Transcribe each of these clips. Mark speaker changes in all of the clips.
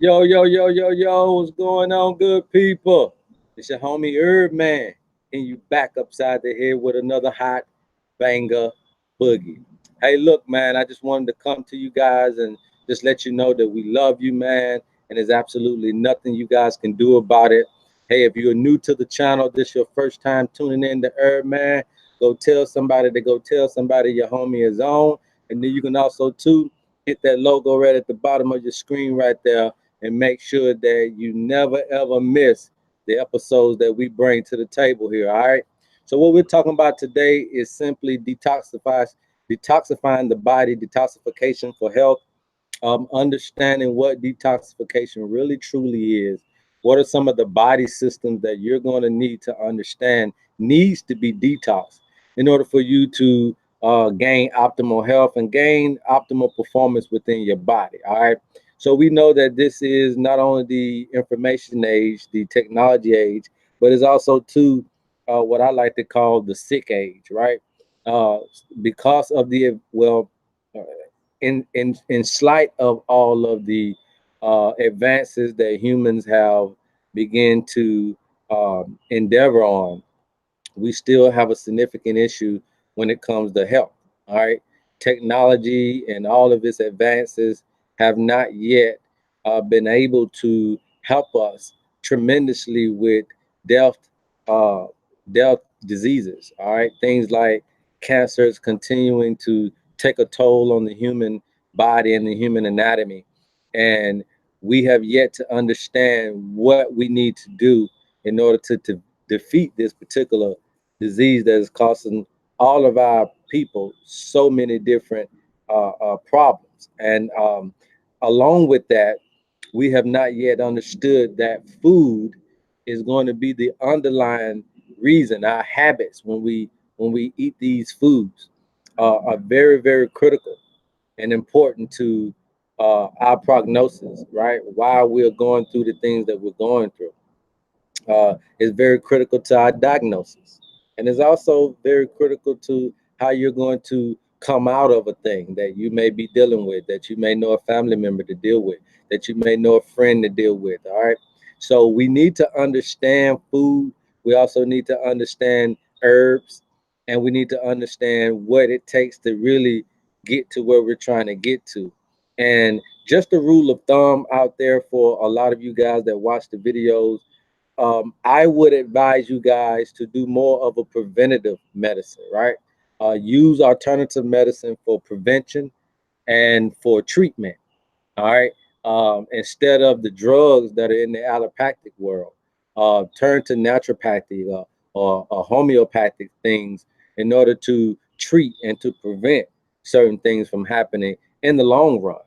Speaker 1: Yo, yo, yo, yo, yo, what's going on, good people? It's your homie HerbMan, and you back upside the head with another hot banger boogie. Hey, look, man, I just wanted to come to you guys and just let you know that we love you, man, and there's absolutely nothing you guys can do about it. Hey, if you're new to the channel, this your first time tuning in to HerbMan, go tell somebody to go tell somebody your homie is on, and then you can also, too, hit that logo right at the bottom of your screen right there and make sure that you never ever miss the episodes that we bring to the table here. All right. So what we're talking about today is simply detoxifying the body, detoxification for health, understanding what detoxification really truly is. What are some of the body systems that you're going to need to understand needs to be detoxed in order for you to gain optimal health and gain optimal performance within your body? All right. So we know that this is not only the information age, the technology age, but it's also too what I like to call the sick age, right? Uh, because of the uh, in slight of all of the advances that humans have begun to endeavor on, we still have a significant issue when it comes to health. All right, technology and all of its advances have not yet been able to help us tremendously with death, uh, death diseases. All right, things like cancers continuing to take a toll on the human body and the human anatomy, and we have yet to understand what we need to do in order to defeat this particular disease that is causing all of our people so many different problems. And along with that, we have not yet understood that food is going to be the underlying reason. Our habits when we eat these foods are very very critical and important to our prognosis, right? While we're going through the things that we're going through, is very critical to our diagnosis. And is also very critical to how you're going to come out of a thing that you may be dealing with, that you may know a family member to deal with, that you may know a friend to deal with. All right. So we need to understand food. We also need to understand herbs, and we need to understand what it takes to really get to where we're trying to get to. And just a rule of thumb out there for a lot of you guys that watch the videos, I would advise you guys to do more of a preventative medicine, right? Use alternative medicine for prevention and for treatment, all right? Instead of the drugs that are in the allopathic world, turn to naturopathy or homeopathic things in order to treat and to prevent certain things from happening in the long run.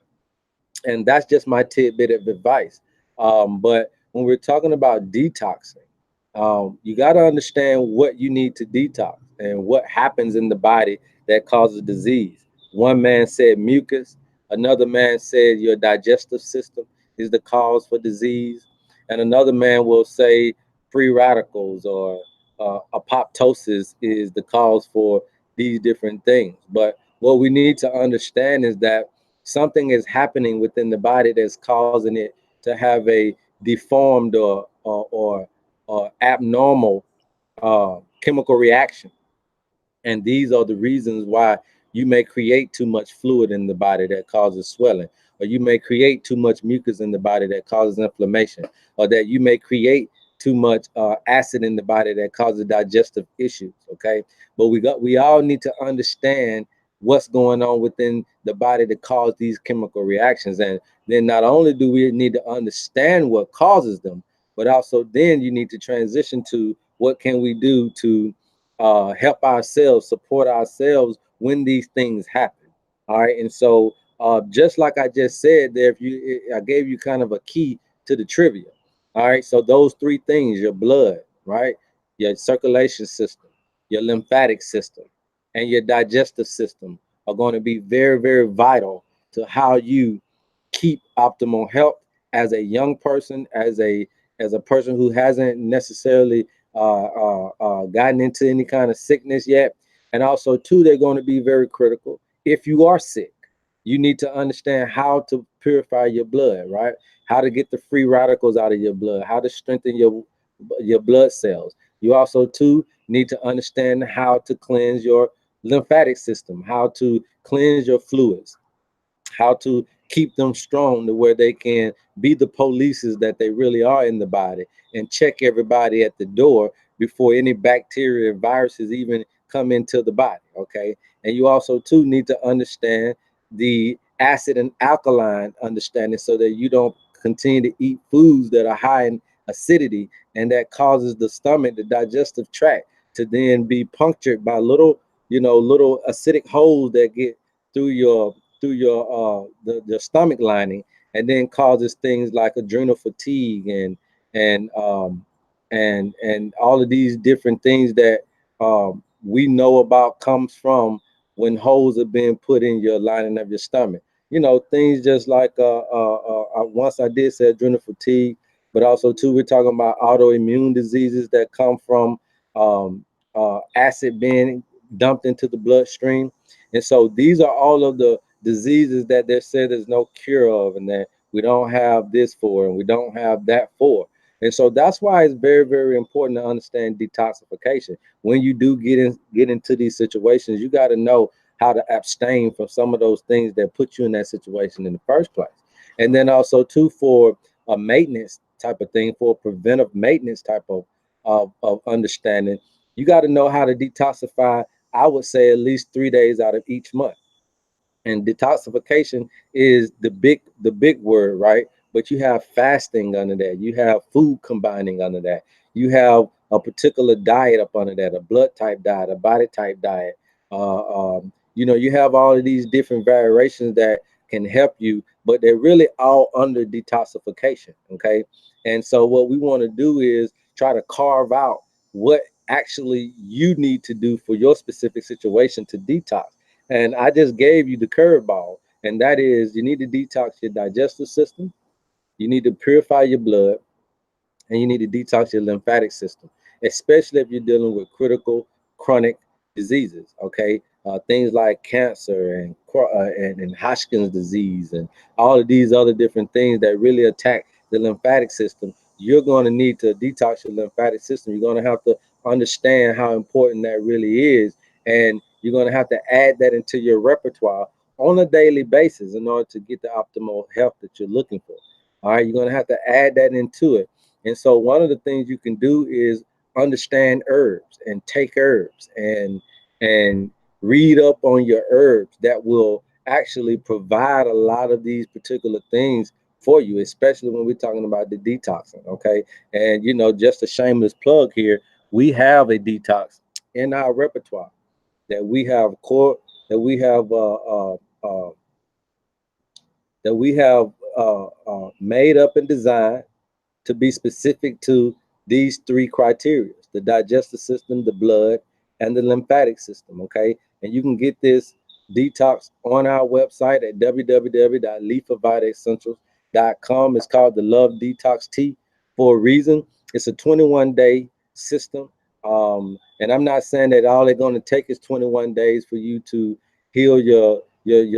Speaker 1: And that's just my tidbit of advice. But when we're talking about detoxing, you got to understand what you need to detox and what happens in the body that causes disease. One man said mucus, another man said your digestive system is the cause for disease, and another man will say free radicals or apoptosis is the cause for these different things. But what we need to understand is that something is happening within the body that's causing it to have a deformed or abnormal chemical reaction. And these are the reasons why you may create too much fluid in the body that causes swelling, or you may create too much mucus in the body that causes inflammation, or that you may create too much acid in the body that causes digestive issues. Okay, but we all need to understand what's going on within the body to cause these chemical reactions, and then not only do we need to understand what causes them, but also then you need to transition to what can we do to help ourselves, support ourselves when these things happen. All right. And so, just like I just said there, if you, I gave you kind of a key to the trivia. All right. So, those three things, your blood, right? Your circulation system, your lymphatic system, and your digestive system are going to be very, very vital to how you keep optimal health as a young person, as a person who hasn't necessarily gotten into any kind of sickness yet. And also, too, they're going to be very critical if you are sick. You need to understand how to purify your blood, right? How to get the free radicals out of your blood, how to strengthen your blood cells. You also too need to understand how to cleanse your lymphatic system, how to cleanse your fluids, how to keep them strong to where they can be the polices that they really are in the body, and check everybody at the door before any bacteria and viruses even come into the body. Okay. And you also too need to understand the acid and alkaline understanding, so that you don't continue to eat foods that are high in acidity, and that causes the stomach, the digestive tract, to then be punctured by little, little acidic holes that get through your stomach lining, and then causes things like adrenal fatigue and um and all of these different things that we know about comes from when holes are being put in your lining of your stomach. Things just like once I did say adrenal fatigue, but also too we're talking about autoimmune diseases that come from acid being dumped into the bloodstream. And so these are all of the diseases that they said there's no cure of, and that we don't have this for and we don't have that for. And so that's why it's very, very important to understand detoxification. When you do get into these situations, you got to know how to abstain from some of those things that put you in that situation in the first place. And then also too, for a maintenance type of thing, for a preventive maintenance type of understanding, you got to know how to detoxify, I would say, at least 3 days out of each month. And detoxification is the big word, right? But you have fasting under that, you have food combining under that, you have a particular diet up under that, a blood type diet, a body type diet. You have all of these different variations that can help you, but they're really all under detoxification. Okay. And so what we want to do is try to carve out what actually you need to do for your specific situation to detox. And I just gave you the curveball, and that is you need to detox your digestive system, you need to purify your blood, and you need to detox your lymphatic system, especially if you're dealing with critical chronic diseases. Okay, things like cancer and Hodgkin's disease and all of these other different things that really attack the lymphatic system. You're going to need to detox your lymphatic system. You're going to have to understand how important that really is, and you're going to have to add that into your repertoire on a daily basis in order to get the optimal health that you're looking for. All right, you're going to have to add that into it. And so one of the things you can do is understand herbs and take herbs and read up on your herbs that will actually provide a lot of these particular things for you, especially when we're talking about the detoxing. Okay. And just a shameless plug here, we have a detox in our repertoire that we have core that we have made up and designed to be specific to these three criteria: the digestive system, the blood, and the lymphatic system. Okay. And you can get this detox on our website at www.leafavitaessentials.com. It's called the Love Detox Tea for a reason. It's a 21-day system. And I'm not saying that all they're going to take is 21 days for you to heal your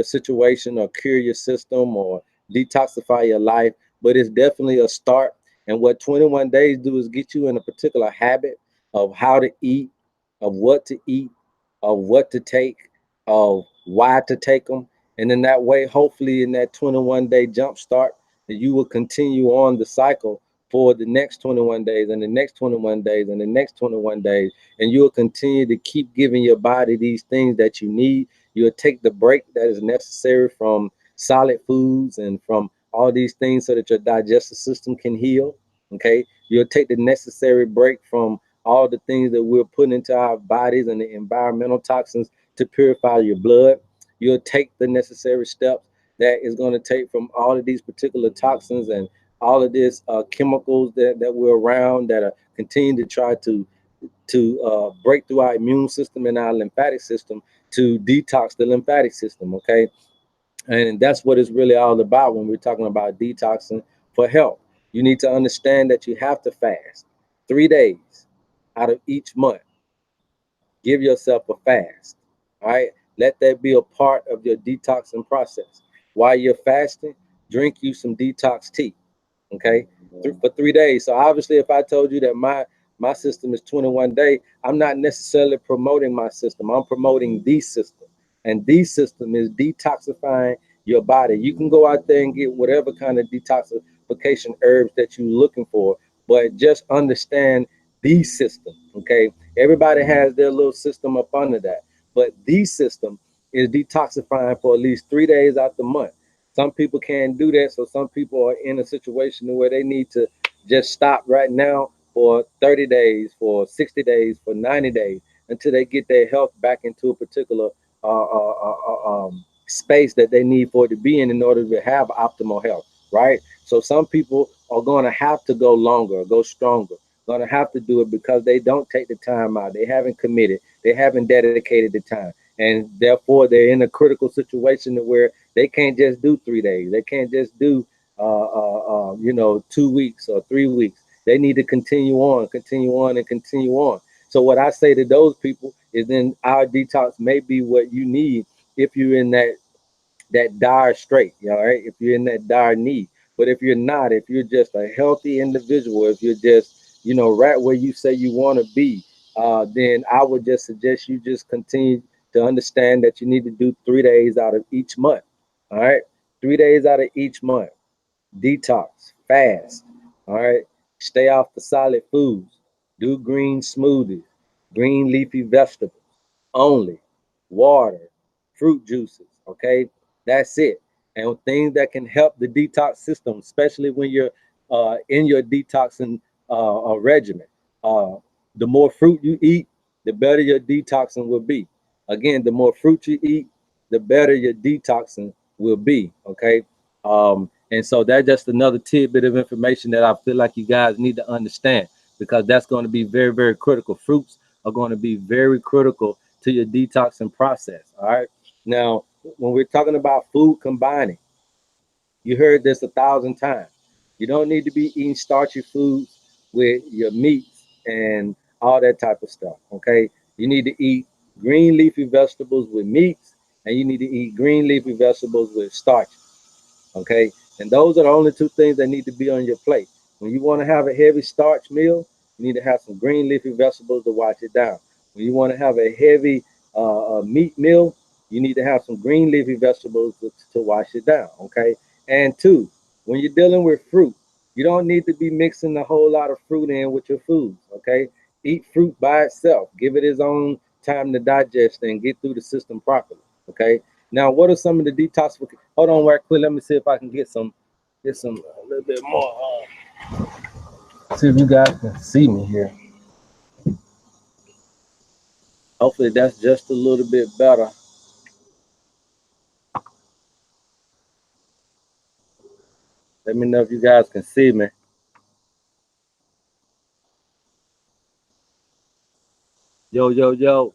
Speaker 1: situation or cure your system or detoxify your life, but it's definitely a start. And what 21 days do is get you in a particular habit of how to eat, of what to eat, of what to take, of why to take them. And in that way, hopefully in that 21-day jump start, that you will continue on the cycle for the next 21 days and the next 21 days and the next 21 days. And you'll continue to keep giving your body these things that you need. You'll take the break that is necessary from solid foods and from all these things so that your digestive system can heal. Okay. You'll take the necessary break from all the things that we're putting into our bodies and the environmental toxins to purify your blood. You'll take the necessary steps that is going to take from all of these particular toxins and all of this chemicals that we're around that are continuing to try to break through our immune system and our lymphatic system to detox the lymphatic system. Okay. And that's what it's really all about when we're talking about detoxing for health. You need to understand that you have to fast 3 days out of each month. Give yourself a fast. All right. Let that be a part of your detoxing process. While you're fasting, drink you some detox tea. Okay, for 3 days. So obviously, if I told you that my system is 21 day, I'm not necessarily promoting my system. I'm promoting the system, and the system is detoxifying your body. You can go out there and get whatever kind of detoxification herbs that you're looking for, but just understand the system. Okay, everybody has their little system up under that, but the system is detoxifying for at least 3 days out the month. Some people can't do that, so some people are in a situation where they need to just stop right now for 30 days, for 60 days, for 90 days until they get their health back into a particular space that they need for it to be in order to have optimal health, right? So some people are going to have to go longer, go stronger, going to have to do it because they don't take the time out. They haven't committed, they haven't dedicated the time, and therefore they're in a critical situation where they can't just do 3 days. They can't just do 2 weeks or 3 weeks. They need to continue on, continue on, and continue on. So what I say to those people is, then our detox may be what you need if you're in that dire strait, right? If you're in that dire need. But if you're not, if you're just a healthy individual, if you're just, right where you say you want to be, then I would just suggest you just continue to understand that you need to do 3 days out of each month. All right. 3 days out of each month. Detox, fast. All right. Stay off the solid foods. Do green smoothies, green leafy vegetables only, water, fruit juices. Okay. That's it. And things that can help the detox system, especially when you're in your detoxing regimen. Uh, the more fruit you eat, the better your detoxing will be. Again, the more fruit you eat, the better your detoxing will be. Okay. And so that's just another tidbit of information that I feel like you guys need to understand, because that's going to be very, very critical. Fruits are going to be very critical to your detoxing process. All right. Now, when we're talking about food combining, you heard this 1,000 times. You don't need to be eating starchy foods with your meats and all that type of stuff. Okay. You need to eat green leafy vegetables with meats, and you need to eat green leafy vegetables with starch. Okay. And those are the only two things that need to be on your plate. When you want to have a heavy starch meal, you need to have some green leafy vegetables to wash it down. When you want to have a heavy meat meal, you need to have some green leafy vegetables to wash it down. Okay. And two, when you're dealing with fruit, you don't need to be mixing a whole lot of fruit in with your foods. Okay. Eat fruit by itself, give it its own time to digest and get through the system properly. Okay. Now, what are some of the detoxification? Hold on, right quick. Let me see if I can get some a little bit more. See if you guys can see me here. Hopefully, that's just a little bit better. Let me know if you guys can see me. Yo, yo, yo.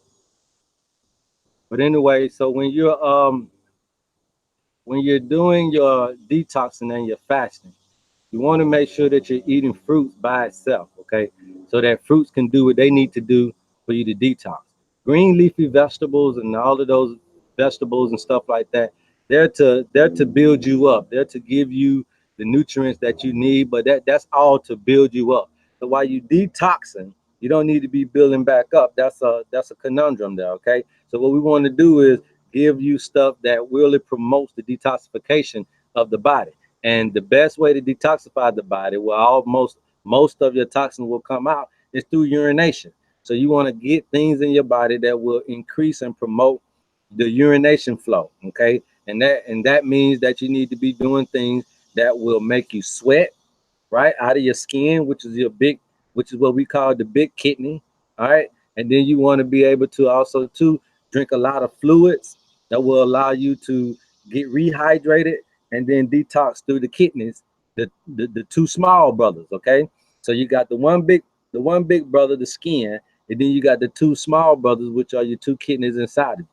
Speaker 1: But anyway, so when you're doing your detoxing and your fasting, you want to make sure that you're eating fruits by itself, okay? So that fruits can do what they need to do for you to detox. Green leafy vegetables and all of those vegetables and stuff like that, they're to build you up. They're to give you the nutrients that you need, but that's all to build you up. So while you detoxing, you don't need to be building back up. That's a conundrum there, okay? So what we want to do is give you stuff that really promotes the detoxification of the body. And the best way to detoxify the body, where almost most of your toxins will come out, is through urination. So you want to get things in your body that will increase and promote the urination flow. Okay. And that means that you need to be doing things that will make you sweat right out of your skin, which is what we call the big kidney. All right. And then you want to be able to also to drink a lot of fluids that will allow you to get rehydrated and then detox through the kidneys, the two small brothers. Okay. So you got the one big brother, the skin, and then you got the two small brothers, which are your two kidneys inside of you.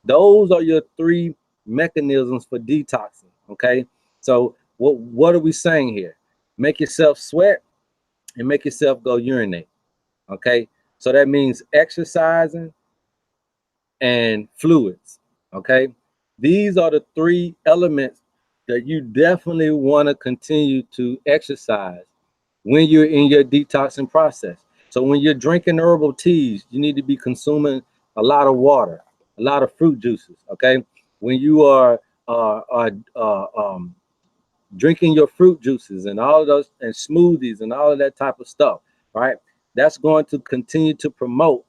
Speaker 1: Those are your three mechanisms for detoxing. Okay. So what are we saying here? Make yourself sweat and make yourself go urinate. Okay. So that means exercising and fluids. Okay, these are the three elements that you definitely want to continue to exercise when you're in your detoxing process. So when you're drinking herbal teas, you need to be consuming a lot of water, a lot of fruit juices. Okay, when you are uh, uh, uh, um, drinking your fruit juices and all of those and smoothies and all of that type of stuff, right? That's going to continue to promote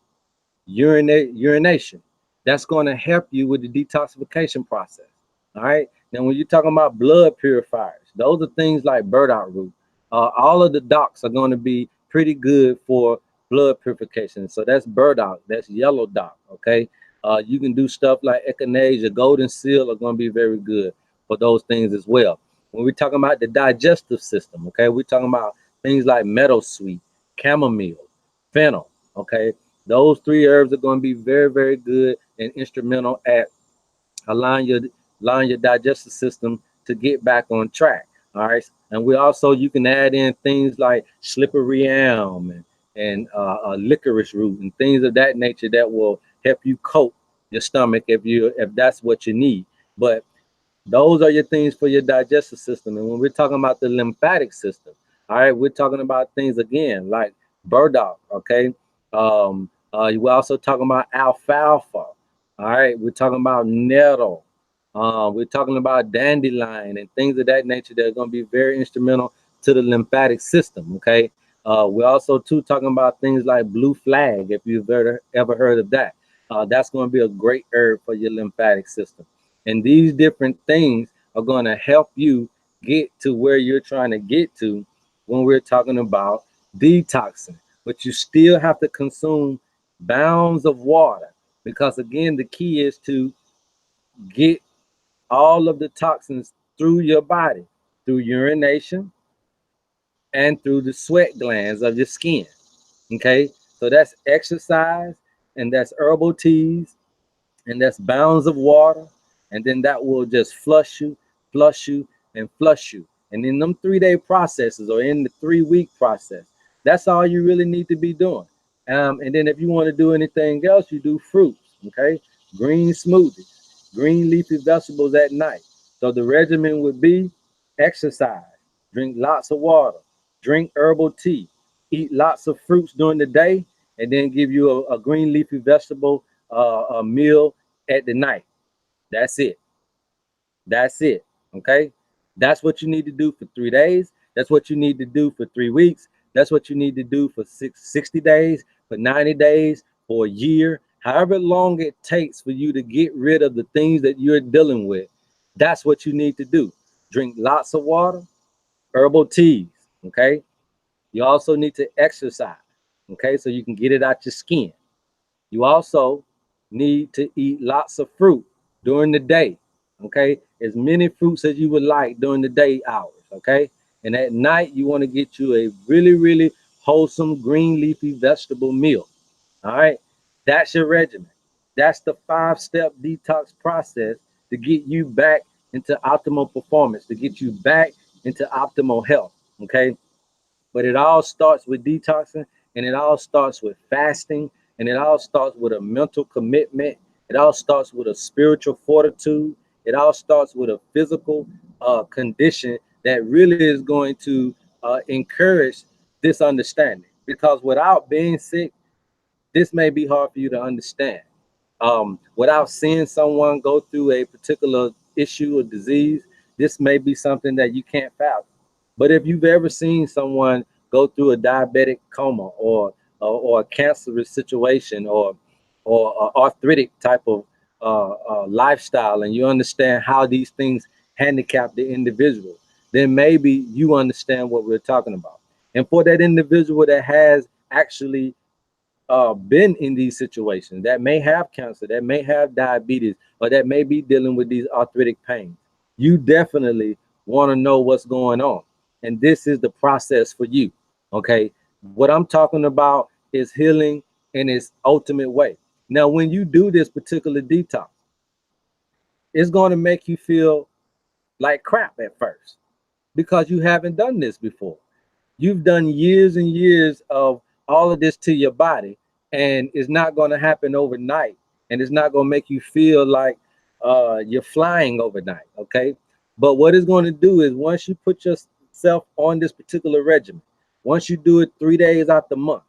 Speaker 1: urination. That's going to help you with the detoxification process. All right. Now, when you're talking about blood purifiers, those are things like burdock root. All of the docs are going to be pretty good for blood purification. So that's burdock, that's yellow dock. Okay. You can do stuff like echinacea, golden seal are going to be very good for those things as well. When we're talking about the digestive system, okay, we're talking about things like meadowsweet, chamomile, fennel. Okay, those three herbs are going to be very, very good and instrumental at allowing your digestive system to get back on track. All right, and we also you can add in things like slippery elm and licorice root and things of that nature that will help you coat your stomach if that's what you need. But those are your things for your digestive system. And when we're talking about the lymphatic system, all right, we're talking about things again like burdock, okay? We're also talking about alfalfa, all right? We're talking about nettle. We're talking about dandelion and things of that nature that are going to be very instrumental to the lymphatic system, okay? We're also too talking about things like blue flag, if you've ever heard of that. That's going to be a great herb for your lymphatic system. And these different things are going to help you get to where you're trying to get to when we're talking about detoxing. But you still have to consume bounds of water because, again, the key is to get all of the toxins through your body, through urination and through the sweat glands of your skin. Okay, so that's exercise and that's herbal teas and that's bounds of water, and then that will just flush you, and flush you. And in them 3 day processes or in the 3 week process, that's all you really need to be doing. And then if you want to do anything else, you do fruits, okay? Green smoothies, green leafy vegetables at night. So the regimen would be exercise, drink lots of water, drink herbal tea, eat lots of fruits during the day, and then give you a green leafy vegetable a meal at the night. That's it. That's it. Okay. That's what you need to do for 3 days. That's what you need to do for 3 weeks. That's what you need to do for 60 days, for 90 days, for a year, however long it takes for you to get rid of the things that you're dealing with. That's what you need to do. Drink lots of water, herbal teas. Okay. You also need to exercise. Okay. So you can get it out your skin. You also need to eat lots of fruit during the day. Okay, as many fruits as you would like during the day hours. Okay, and at night you want to get you a really, really wholesome green leafy vegetable meal. All right, that's your regimen. That's the 5 step detox process to get you back into optimal performance, to get you back into optimal health. Okay, but it all starts with detoxing, and it all starts with fasting, and it all starts with a mental commitment. It all starts with a spiritual fortitude. It all starts with a physical condition that really is going to encourage this understanding. Because without being sick, this may be hard for you to understand. Without seeing someone go through a particular issue or disease, this may be something that you can't fathom. But if you've ever seen someone go through a diabetic coma or a cancerous situation or arthritic type of lifestyle, and you understand how these things handicap the individual, then maybe you understand what we're talking about. And for that individual that has actually been in these situations, that may have cancer, that may have diabetes, or that may be dealing with these arthritic pains, you definitely want to know what's going on. And this is the process for you. Okay. What I'm talking about is healing in its ultimate way. Now, when you do this particular detox, it's going to make you feel like crap at first because you haven't done this before. You've done years and years of all of this to your body, and it's not going to happen overnight. And it's not going to make you feel like you're flying overnight, okay? But what it's going to do is once you put yourself on this particular regimen, once you do it 3 days out the month,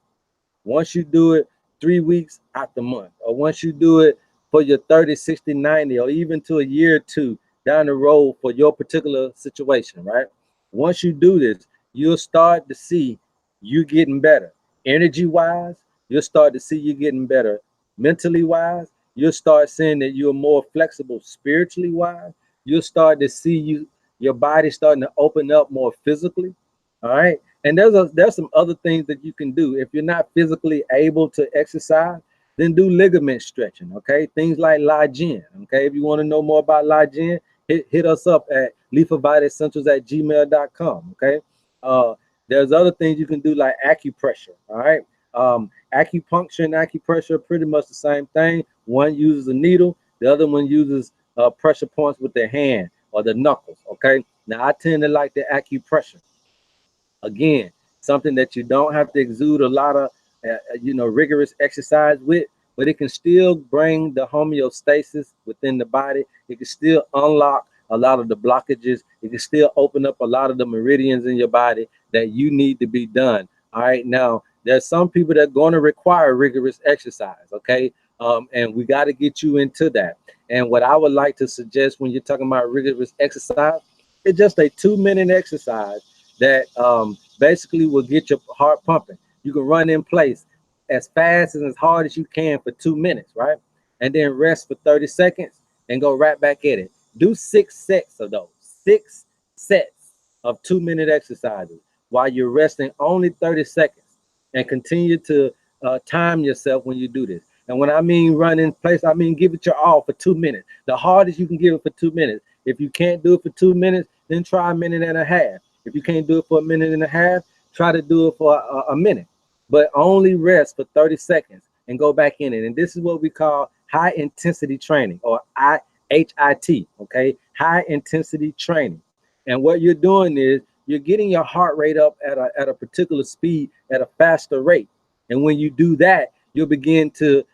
Speaker 1: once you do it 3 weeks out the month, or once you do it for your 30, 60, 90, or even to a year or two down the road for your particular situation, right? Once you do this, you'll start to see you getting better. Energy wise, you'll start to see you getting better. Mentally wise, you'll start seeing that you're more flexible spiritually wise. You'll start to see your body starting to open up more physically. All right. And there's some other things that you can do. If you're not physically able to exercise, then do ligament stretching. Okay. Things like Lygen. Okay. If you want to know more about Lygen, hit us up at lethalvitessentials@gmail.com. Okay. Uh, there's other things you can do like acupressure. All right. Acupuncture and acupressure are pretty much the same thing. One uses a needle, the other one uses pressure points with their hand or the knuckles. Okay. Now I tend to like the acupressure. Again, something that you don't have to exude a lot of, rigorous exercise with, but it can still bring the homeostasis within the body. It can still unlock a lot of the blockages. It can still open up a lot of the meridians in your body that you need to be done. All right. Now, there's some people that are going to require rigorous exercise. Okay. And we got to get you into that. And what I would like to suggest when you're talking about rigorous exercise, it's just a 2-minute exercise that basically will get your heart pumping. You can run in place as fast and as hard as you can for 2 minutes, right? And then rest for 30 seconds and go right back at it. Do 6 sets of those, 6 sets of 2-minute exercises while you're resting only 30 seconds, and continue to time yourself when you do this. And when I mean run in place, I mean give it your all for 2 minutes. The hardest you can give it for 2 minutes. If you can't do it for 2 minutes, then try a minute and a half. If you can't do it for a minute and a half, try to do it for a minute, but only rest for 30 seconds and go back in it. And this is what we call high intensity training, or HIT, okay? High intensity training. And what you're doing is you're getting your heart rate up at a particular speed at a faster rate. And when you do that, you'll begin to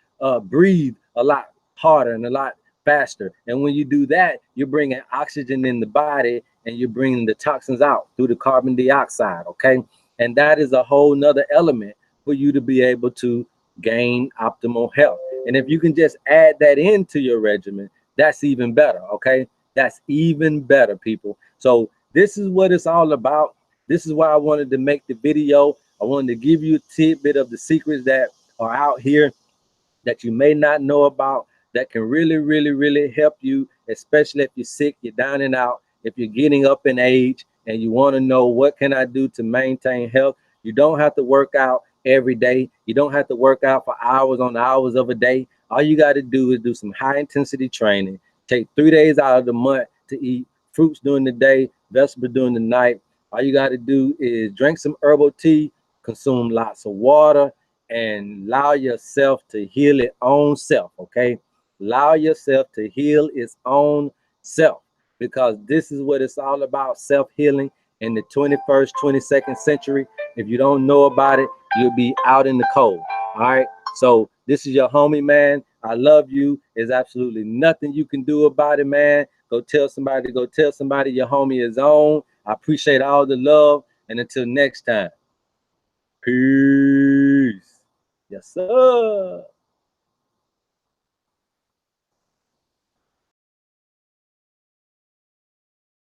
Speaker 1: breathe a lot harder and a lot faster. And when you do that, you're bringing oxygen in the body and you're bringing the toxins out through the carbon dioxide, okay? And that is a whole nother element for you to be able to gain optimal health. And if you can just add that into your regimen, that's even better, okay? That's even better, people. So this is what it's all about. This is why I wanted to make the video. I wanted to give you a tidbit of the secrets that are out here that you may not know about, that can really, really, really help you, especially if you're sick, you're down and out, if you're getting up in age and you want to know what can I do to maintain health. You don't have to work out every day. You don't have to work out for hours on hours of a day. All you got to do is do some high intensity training. Take 3 days out of the month to eat fruits during the day, vegetables during the night. All you got to do is drink some herbal tea, consume lots of water, and allow yourself to heal its own self, okay? Allow yourself to heal its own self, because this is what it's all about, self-healing in the 21st, 22nd century. If you don't know about it, you'll be out in the cold, all right? So this is your homie, man. I love you. There's absolutely nothing you can do about it, man. Go tell somebody your homie is on. I appreciate all the love, and until next time, peace. Yes, sir.